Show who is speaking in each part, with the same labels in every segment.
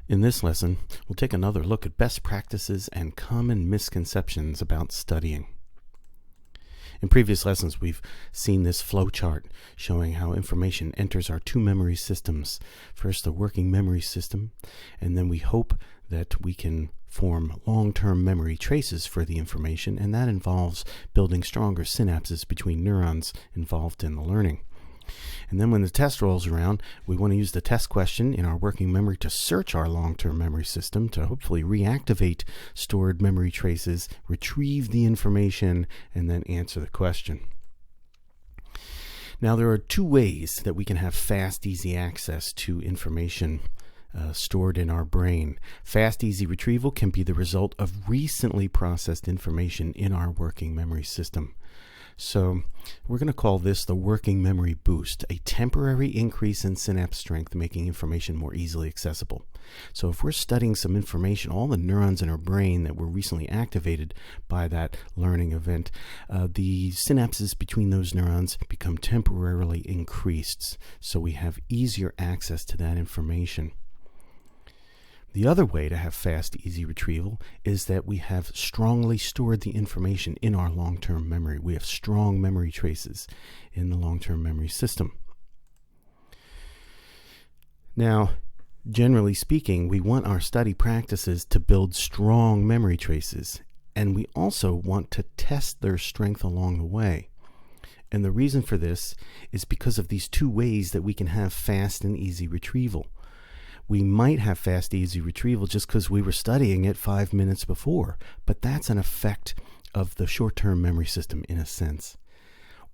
Speaker 1: In this lesson, we'll take another look at best practices and common misconceptions about studying. In previous lessons, we've seen this flow chart showing how information enters our two memory systems. First, the working memory system, and then we hope that we can form long-term memory traces for the information, and that involves building stronger synapses between neurons involved in the learning. And then when the test rolls around, we want to use the test question in our working memory to search our long-term memory system to hopefully reactivate stored memory traces, retrieve the information, and then answer the question. Now, there are two ways that we can have fast, easy access to information stored in our brain. Fast, easy retrieval can be the result of recently processed information in our working memory system. So we're going to call this the working memory boost, a temporary increase in synapse strength, making information more easily accessible. So if we're studying some information, all the neurons in our brain that were recently activated by that learning event, the synapses between those neurons become temporarily increased, so we have easier access to that information. The other way to have fast, easy retrieval is that we have strongly stored the information in our long-term memory. We have strong memory traces in the long-term memory system. Now, generally speaking, we want our study practices to build strong memory traces, and we also want to test their strength along the way. And the reason for this is because of these two ways that we can have fast and easy retrieval. We might have fast, easy retrieval just because we were studying it 5 minutes before, but that's an effect of the short-term memory system in a sense.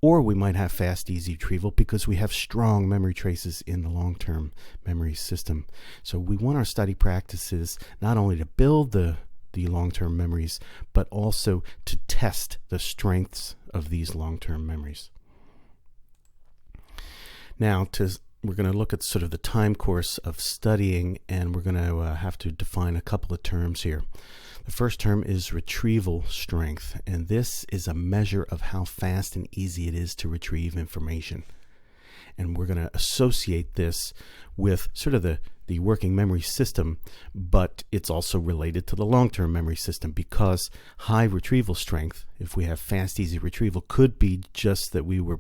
Speaker 1: Or we might have fast, easy retrieval because we have strong memory traces in the long-term memory system. So we want our study practices not only to build the long-term memories, but also to test the strengths of these long-term memories. Now, we're going to look at sort of the time course of studying, and we're going to have to define a couple of terms here. The first term is retrieval strength, and this is a measure of how fast and easy it is to retrieve information. And we're going to associate this with sort of the working memory system, but it's also related to the long-term memory system because high retrieval strength, if we have fast, easy retrieval, could be just that we were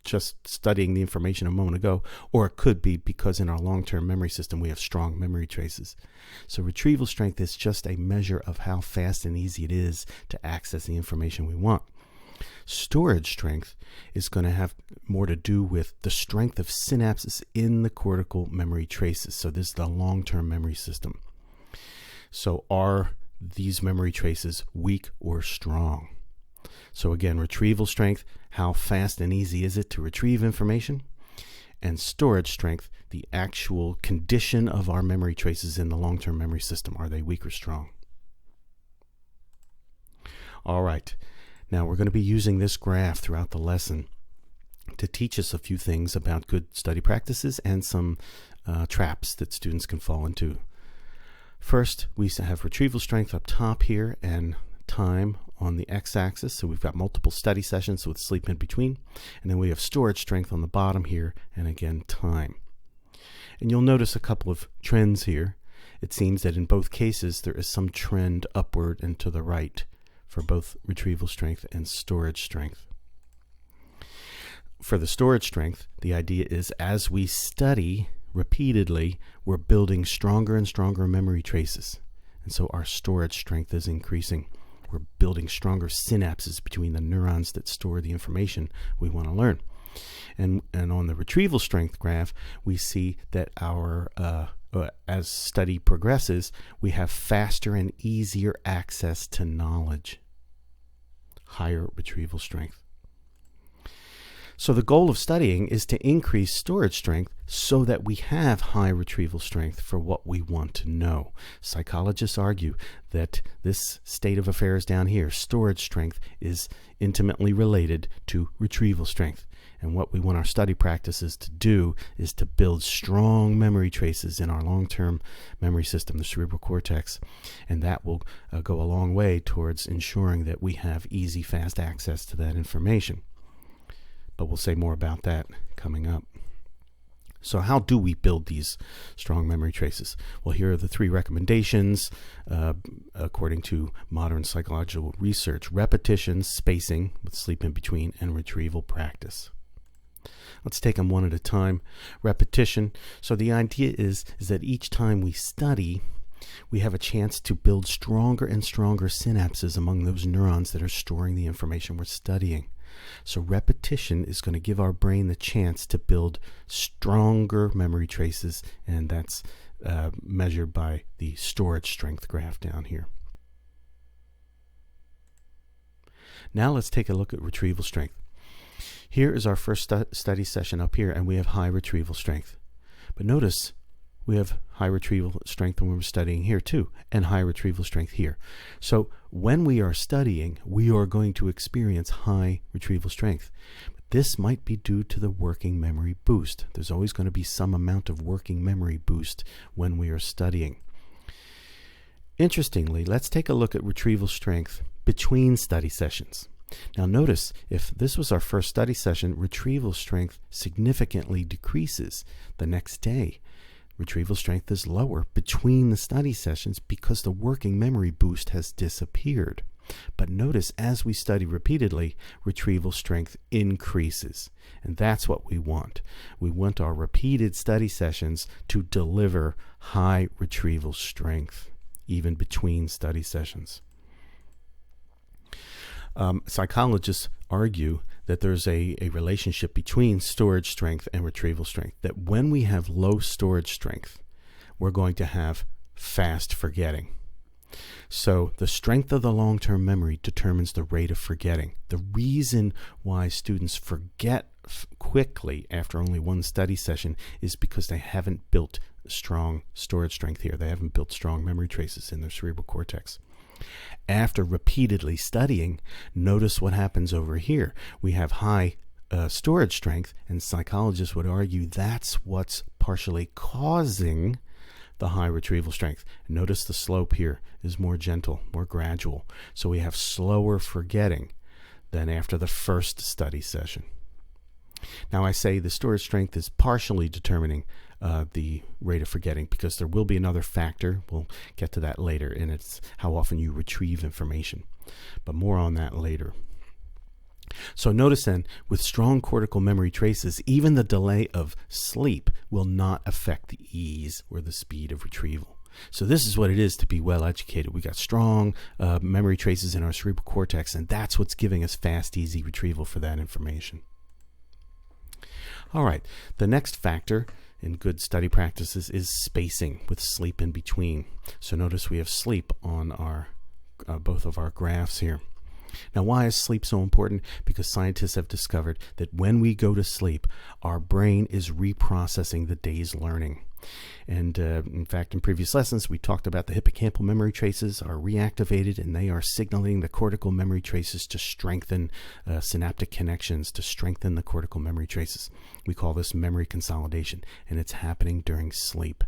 Speaker 1: just studying the information a moment ago, or it could be because in our long-term memory system we have strong memory traces. So retrieval strength is just a measure of how fast and easy it is to access the information we want. Storage strength is going to have more to do with the strength of synapses in the cortical memory traces. So this is the long-term memory system. So are these memory traces weak or strong? So again, retrieval strength, how fast and easy is it to retrieve information? And storage strength, the actual condition of our memory traces in the long-term memory system. Are they weak or strong? All right. Now, we're going to be using this graph throughout the lesson to teach us a few things about good study practices and some traps that students can fall into. First, we have retrieval strength up top here and time on the x-axis. So we've got multiple study sessions with sleep in between. And then we have storage strength on the bottom here and again time. And you'll notice a couple of trends here. It seems that in both cases there is some trend upward and to the right for both retrieval strength and storage strength. For the storage strength, the idea is as we study repeatedly, we're building stronger and stronger memory traces. And so our storage strength is increasing. We're building stronger synapses between the neurons that store the information we want to learn. And on the retrieval strength graph, we see that our as study progresses, we have faster and easier access to knowledge. Higher retrieval strength. So the goal of studying is to increase storage strength so that we have high retrieval strength for what we want to know. Psychologists argue that this state of affairs down here, storage strength, is intimately related to retrieval strength. And what we want our study practices to do is to build strong memory traces in our long-term memory system, the cerebral cortex. And that will go a long way towards ensuring that we have easy, fast access to that information. But we'll say more about that coming up. So how do we build these strong memory traces? Well, here are the 3 recommendations according to modern psychological research: repetition, spacing with sleep in between, and retrieval practice. Let's take them one at a time. Repetition. So the idea is that each time we study, we have a chance to build stronger and stronger synapses among those neurons that are storing the information we're studying. So repetition is going to give our brain the chance to build stronger memory traces, and that's measured by the storage strength graph down here. Now let's take a look at retrieval strength. Here is our first study session up here, and we have high retrieval strength. But notice we have high retrieval strength when we're studying here too, and high retrieval strength here. So when we are studying, we are going to experience high retrieval strength. But this might be due to the working memory boost. There's always going to be some amount of working memory boost when we are studying. Interestingly, let's take a look at retrieval strength between study sessions. Now notice, if this was our first study session, retrieval strength significantly decreases the next day. Retrieval strength is lower between the study sessions because the working memory boost has disappeared. But notice, as we study repeatedly, retrieval strength increases. And that's what we want. We want our repeated study sessions to deliver high retrieval strength, even between study sessions. Psychologists argue that there's a relationship between storage strength and retrieval strength, that when we have low storage strength, we're going to have fast forgetting. So the strength of the long-term memory determines the rate of forgetting. The reason why students forget quickly after only one study session is because they haven't built strong storage strength here. They haven't built strong memory traces in their cerebral cortex. After repeatedly studying, notice what happens over here. We have high storage strength, and psychologists would argue that's what's partially causing the high retrieval strength. Notice the slope here is more gentle, more gradual. So we have slower forgetting than after the first study session. Now I say the storage strength is partially determining the rate of forgetting, because there will be another factor. We'll get to that later, and it's how often you retrieve information. But more on that later. So notice then, with strong cortical memory traces, even the delay of sleep will not affect the ease or the speed of retrieval. So this is what it is to be well educated. We got strong memory traces in our cerebral cortex, and that's what's giving us fast, easy retrieval for that information. All right, the next factor in good study practices is spacing with sleep in between. So notice we have sleep on our both of our graphs here. Now, why is sleep so important? Because scientists have discovered that when we go to sleep, our brain is reprocessing the day's learning. And in fact, in previous lessons, we talked about the hippocampal memory traces are reactivated, and they are signaling the cortical memory traces to strengthen synaptic connections, to strengthen the cortical memory traces. We call this memory consolidation, and it's happening during sleep.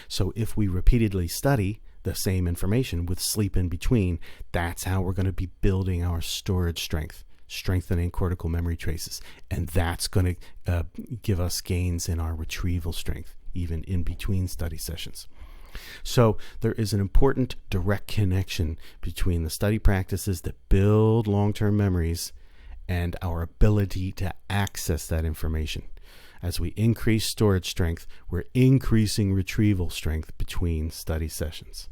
Speaker 1: So if we repeatedly study the same information with sleep in between, that's how we're going to be building our storage strength, strengthening cortical memory traces. And that's going to give us gains in our retrieval strength, even in between study sessions. So there is an important direct connection between the study practices that build long-term memories and our ability to access that information. As we increase storage strength, we're increasing retrieval strength between study sessions.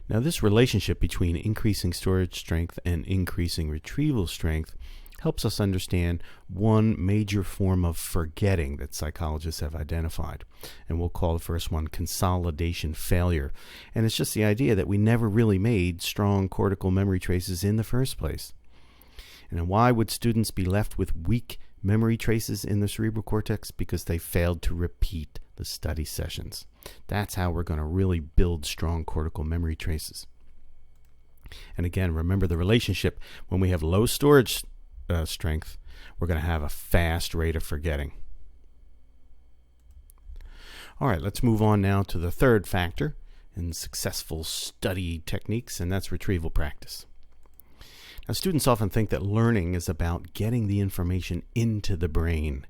Speaker 1: Now, this relationship between increasing storage strength and increasing retrieval strength helps us understand one major form of forgetting that psychologists have identified. And we'll call the first one consolidation failure. And it's just the idea that we never really made strong cortical memory traces in the first place. And why would students be left with weak memory traces in the cerebral cortex? Because they failed to repeat the study sessions. That's how we're going to really build strong cortical memory traces. And again, remember the relationship. When we have low storage strength, we're going to have a fast rate of forgetting. All right, let's move on now to the third factor in successful study techniques, and that's retrieval practice. Now, students often think that learning is about getting the information into the brain.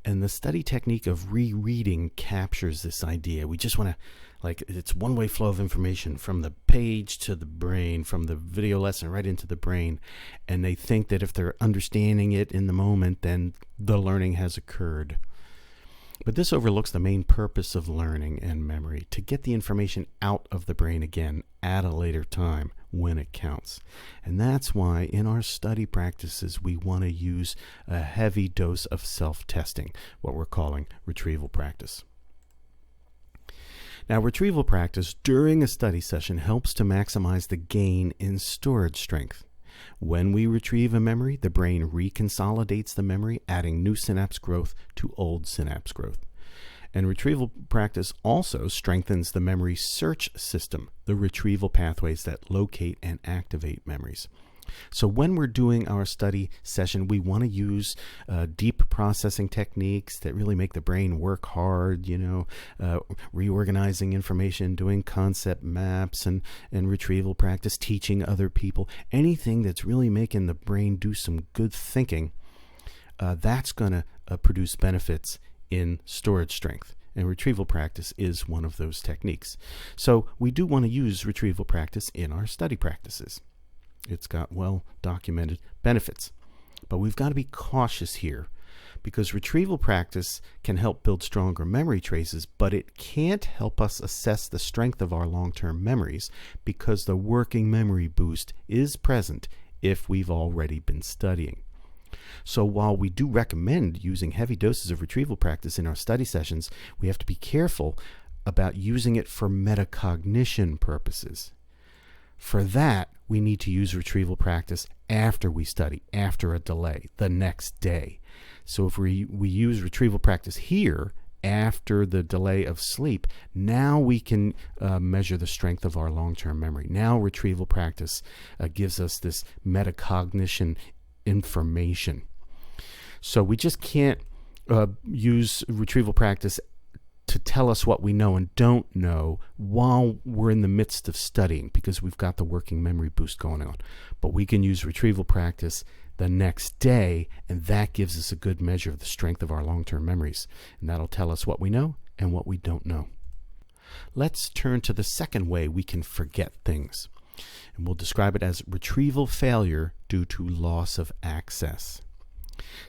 Speaker 1: And the study technique of rereading captures this idea. We just want to, like, it's one-way flow of information from the page to the brain, from the video lesson right into the brain. And they think that if they're understanding it in the moment, then the learning has occurred. But this overlooks the main purpose of learning and memory, to get the information out of the brain again at a later time when it counts. And that's why in our study practices we want to use a heavy dose of self-testing, what we're calling retrieval practice. Now, retrieval practice during a study session helps to maximize the gain in storage strength. When we retrieve a memory, the brain reconsolidates the memory, adding new synapse growth to old synapse growth. And retrieval practice also strengthens the memory search system, the retrieval pathways that locate and activate memories. So when we're doing our study session, we want to use deep processing techniques that really make the brain work hard, reorganizing information, doing concept maps and retrieval practice, teaching other people, anything that's really making the brain do some good thinking, that's going to produce benefits in storage strength. And retrieval practice is one of those techniques. So we do want to use retrieval practice in our study practices. It's got well-documented benefits. But we've got to be cautious here, because retrieval practice can help build stronger memory traces, but it can't help us assess the strength of our long-term memories, because the working memory boost is present if we've already been studying. So while we do recommend using heavy doses of retrieval practice in our study sessions, we have to be careful about using it for metacognition purposes. For that, we need to use retrieval practice after we study, after a delay, the next day. So if we use retrieval practice here after the delay of sleep, now we can measure the strength of our long-term memory. Now retrieval practice gives us this metacognition information. So we just can't use retrieval practice to tell us what we know and don't know while we're in the midst of studying, because we've got the working memory boost going on. But we can use retrieval practice the next day, and that gives us a good measure of the strength of our long-term memories. And that'll tell us what we know and what we don't know. Let's turn to the second way we can forget things. And we'll describe it as retrieval failure due to loss of access.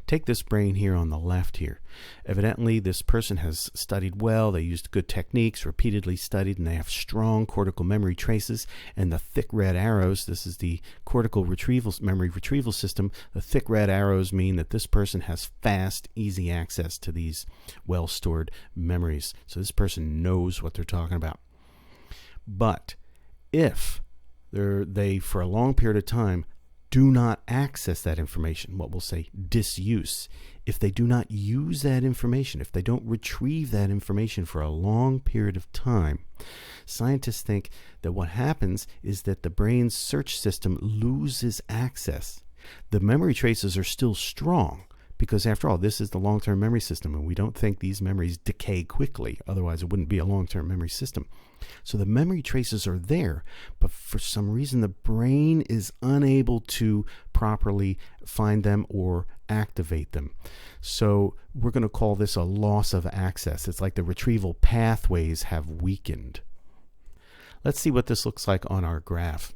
Speaker 1: Take this brain here on the left here. Evidently, this person has studied well, they used good techniques, repeatedly studied, and they have strong cortical memory traces. And the thick red arrows, this is the cortical memory retrieval system, the thick red arrows mean that this person has fast, easy access to these well-stored memories. So this person knows what they're talking about. But if they, for a long period of time, do not access that information, what we'll say disuse, if they do not use that information, if they don't retrieve that information for a long period of time, scientists think that what happens is that the brain's search system loses access. The memory traces are still strong, because after all, this is the long-term memory system, and we don't think these memories decay quickly. Otherwise, it wouldn't be a long-term memory system. So the memory traces are there, but for some reason, the brain is unable to properly find them or activate them. So we're going to call this a loss of access. It's like the retrieval pathways have weakened. Let's see what this looks like on our graph.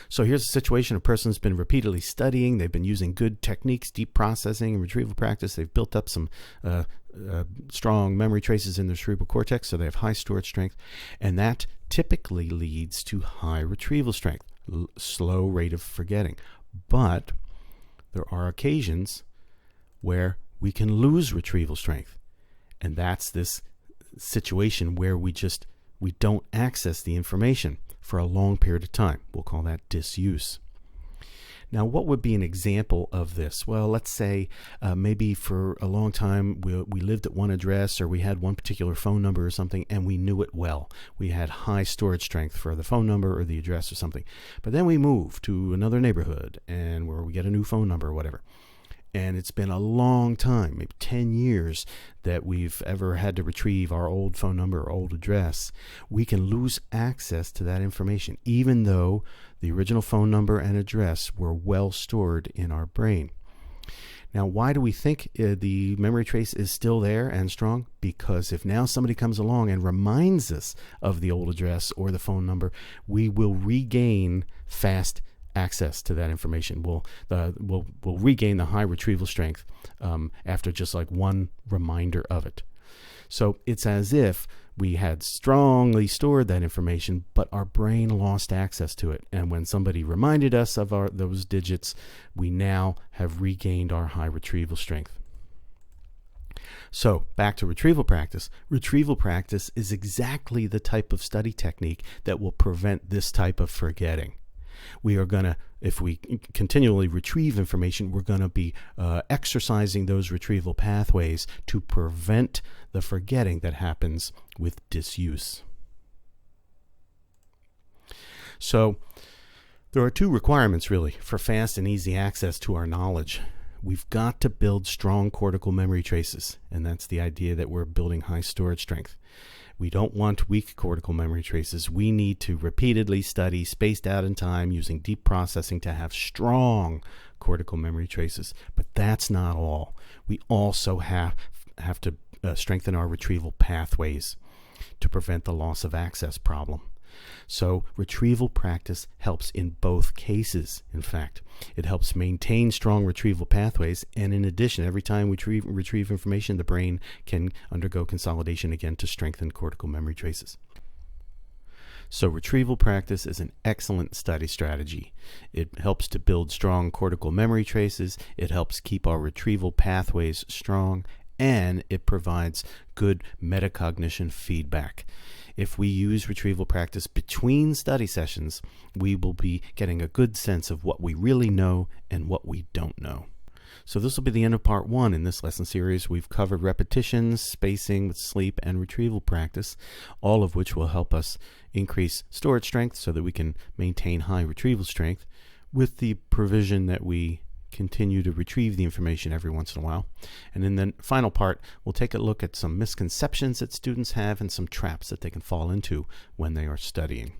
Speaker 1: So here's a situation: a person's been repeatedly studying, they've been using good techniques, deep processing and retrieval practice, they've built up some strong memory traces in their cerebral cortex, so they have high storage strength, and that typically leads to high retrieval strength, slow rate of forgetting. But there are occasions where we can lose retrieval strength, and that's this situation where we don't access the information for a long period of time. We'll call that disuse. Now, what would be an example of this? Well, let's say maybe for a long time we lived at one address, or we had one particular phone number or something, and we knew it well. We had high storage strength for the phone number or the address or something. But then we moved to another neighborhood, and where we get a new phone number or whatever. And it's been a long time, maybe 10 years, that we've ever had to retrieve our old phone number or old address. We can lose access to that information, even though the original phone number and address were well stored in our brain. Now, why do we think the memory trace is still there and strong? Because if now somebody comes along and reminds us of the old address or the phone number, we will regain fast access to that information. We'll regain the high retrieval strength after just like one reminder of it. So it's as if we had strongly stored that information, but our brain lost access to it. And when somebody reminded us of those digits, we now have regained our high retrieval strength. So back to retrieval practice. Retrieval practice is exactly the type of study technique that will prevent this type of forgetting. We are going to, if we continually retrieve information, we're going to be exercising those retrieval pathways to prevent the forgetting that happens with disuse. So there are two requirements really for fast and easy access to our knowledge. We've got to build strong cortical memory traces, and that's the idea that we're building high storage strength. We don't want weak cortical memory traces. We need to repeatedly study, spaced out in time, using deep processing to have strong cortical memory traces. But that's not all. We also have to strengthen our retrieval pathways to prevent the loss of access problem. So retrieval practice helps in both cases, in fact. It helps maintain strong retrieval pathways, and in addition, every time we retrieve information, the brain can undergo consolidation again to strengthen cortical memory traces. So retrieval practice is an excellent study strategy. It helps to build strong cortical memory traces, it helps keep our retrieval pathways strong, and it provides good metacognition feedback. If we use retrieval practice between study sessions, we will be getting a good sense of what we really know and what we don't know. So this will be the end of part 1 in this lesson series. We've covered repetitions, spacing with sleep, and retrieval practice, all of which will help us increase storage strength so that we can maintain high retrieval strength with the provision that we continue to retrieve the information every once in a while. And in the final part, we'll take a look at some misconceptions that students have and some traps that they can fall into when they are studying.